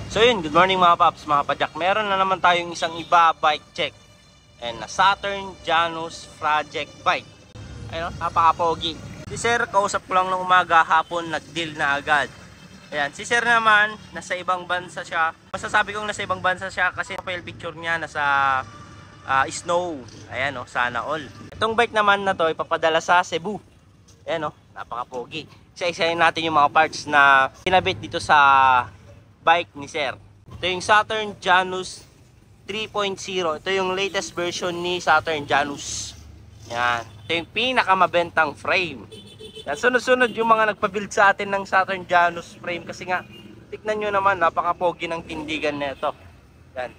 So yun, good morning mga paps, mga padyak. Meron na naman tayong isang iba bike check. And na Saturn Janus Project bike. Ayun, napaka-pogi. Si sir, kausap ko lang ng umaga, hapon nag-deal na agad. Ayan, si sir naman, nasa ibang bansa siya. Masasabi kong nasa ibang bansa siya kasi profile picture niya nasa snow. Ayan o, sana all. Itong bike naman na to, ipapadala sa Cebu. Ayan o, napaka-pogi. Isa-isayin natin yung mga parts na kinabit dito sa bike ni sir. Ito yung Saturn Janus 3.0. Ito yung latest version ni Saturn Janus. Yan. Ito yung pinakamabentang frame. Yan. Sunod-sunod yung mga nagpa-build sa atin ng Saturn Janus frame kasi nga, tignan nyo naman, napaka-pogi ng tindigan na ito. Yan.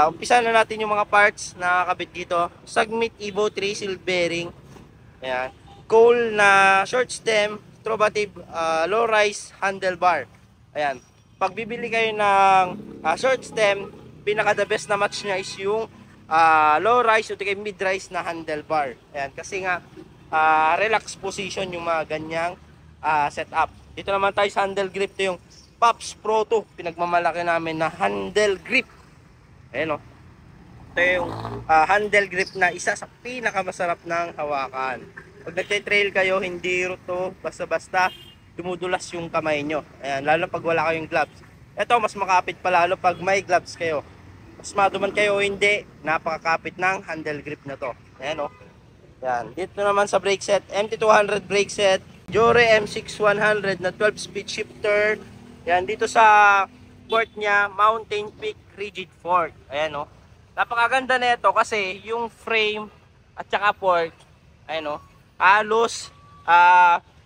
Umpisa na natin yung mga parts na nakakabit dito. Sagmit Evo 3 seal bearing. Yan. Cole na short stem, Trovative low rise handlebar. Ayan. Pag bibili kayo ng short stem, pinaka the best na match niya is yung low rise o mid rise na handlebar. Ayan. Kasi nga relax position yung mga ganyang setup. Dito naman tayo sa handle grip. Ito yung Pops Pro 2. Pinagmamalaki namin na handle grip. Ayan o. Ito yung handle grip na isa sa pinakamasarap ng hawakan. Pag nagte-trail kayo, hindi to basta-basta dumudulas yung kamay nyo. Ayan, lalo pag wala kayong gloves. Ito, mas makapit pa lalo pag may gloves kayo. Mas maduman kayo o hindi, napakakapit ng handle grip na to. Ayan o. Ayan. Dito naman sa brake set, MT200 brake set, Jore M6100 na 12-speed shifter. Ayan, dito sa fork niya, Mountain Peak rigid fork. Ayan o. Napakaganda na ito kasi yung frame at saka fork, ayan o, halos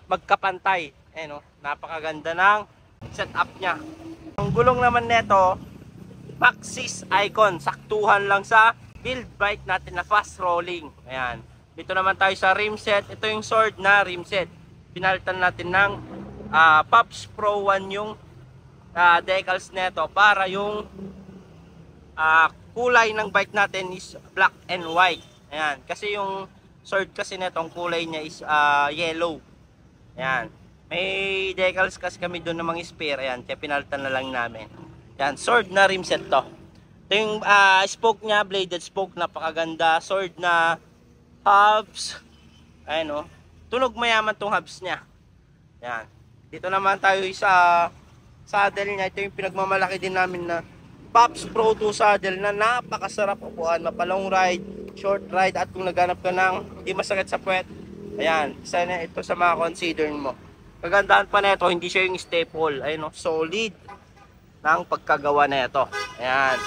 magkapantay. Ayan o, napakaganda ng setup niya. Ang gulong naman nito, Maxxis Icon, saktuhan lang sa build bike natin na fast rolling. Ayan. Dito naman tayo sa rim set. Ito yung sword na rim set. Pinalitan natin ng Pops Pro 1 yung decals nito para yung kulay ng bike natin is black and white. Ayan. Kasi yung sword kasi netong kulay niya is yellow. Ayan. May decals kasi kami doon namang spare. Ayan. Kaya pinalitan na lang namin. Ayan. Sword na rim set to. Ito yung spoke niya. Bladed spoke. Napakaganda. Sword na hubs. Ayan o. Tunog mayaman tong hubs niya. Ayan. Dito naman tayo sa saddle niya. Ito yung pinagmamalaki din namin na Pops Pro 2 saddle na napakasarap upuan. Mapalong ride, short ride, at kung naghanap ka ng hindi masakit sa puwet, ayan, isa na ito sa mga consider mo. Kagandahan pa na ito, hindi siya yung staple. Ayun o, solid ng pagkagawa na ito. Ayan.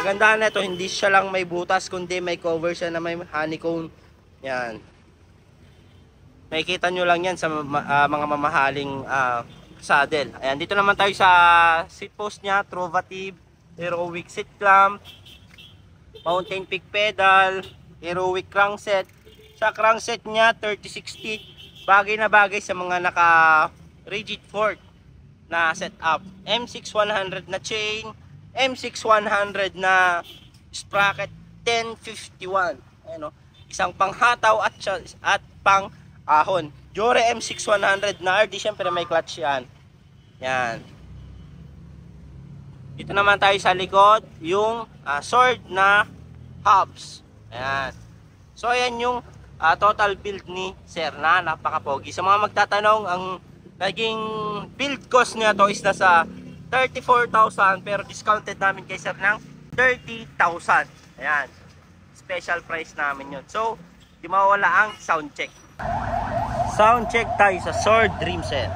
Kagandahan na ito, hindi siya lang may butas, kundi may cover siya na may honeycomb. Ayan. Makikita nyo lang yan sa mga mamahaling saddle. Ayan, dito naman tayo sa seat post niya, Trovative, Heroic seat clamp, Mountain Peak pedal, Heroic crankset. Sa crankset niya, 36 teeth. Bagay na bagay sa mga naka rigid fork na setup. M6100 na chain, M6100 na sprocket 1051. Ayan o, isang panghataw at pang ahon. Jore M6100 na RD, syempre may clutch yan. Yan. Dito naman tayo sa likod, yung sword na hubs. Ayan. So ayan yung total build ni sir na napaka-pogi. Sa mga magtatanong, ang naging build cost niya to is nasa 34,000 pero discounted namin kay sir ng 30,000. Ayan. Special price namin yun. So, di mawala ang sound check. Sound check tayo sa sword rim set.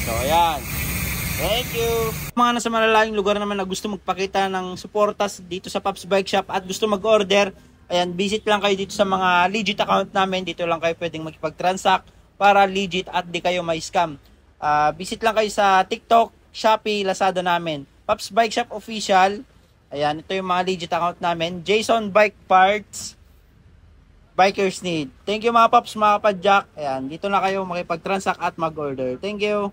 So ayan. Thank you. Mga nasa malalayong lugar naman na gusto magpakita ng suportas dito sa Pops Bike Shop at gusto mag-order, ayan, visit lang kayo dito sa mga legit account namin. Dito lang kayo pwedeng makipag-transact para legit at di kayo ma-scam. Visit lang kayo sa TikTok, Shopee, Lazada namin. Pops Bike Shop Official. Ayan, ito yung mga legit account namin. Jason Bike Parts. Bikers Need. Thank you mga paps, mga kapadyak. Ayan, dito na kayo makipag-transact at mag-order. Thank you.